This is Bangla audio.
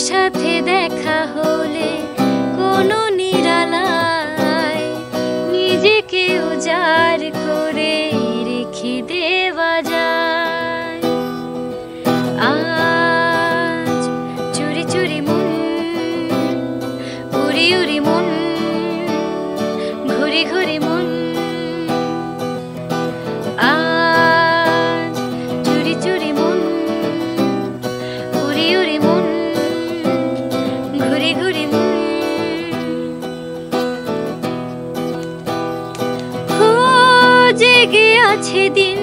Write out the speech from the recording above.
সাথে দেখা হলে কোনো নিরালায় নিজেকে উজাড় করে রেখে দেওয়া যায়। আজ চুরি চুরি মন, উড়ি উড়ি মন, ঘুরি ঘুরি মন। আজ চুরি চুরি মন, উড়ি উড়ি মন, ঘুরি ঘুরি মন। জেগে আছে দিন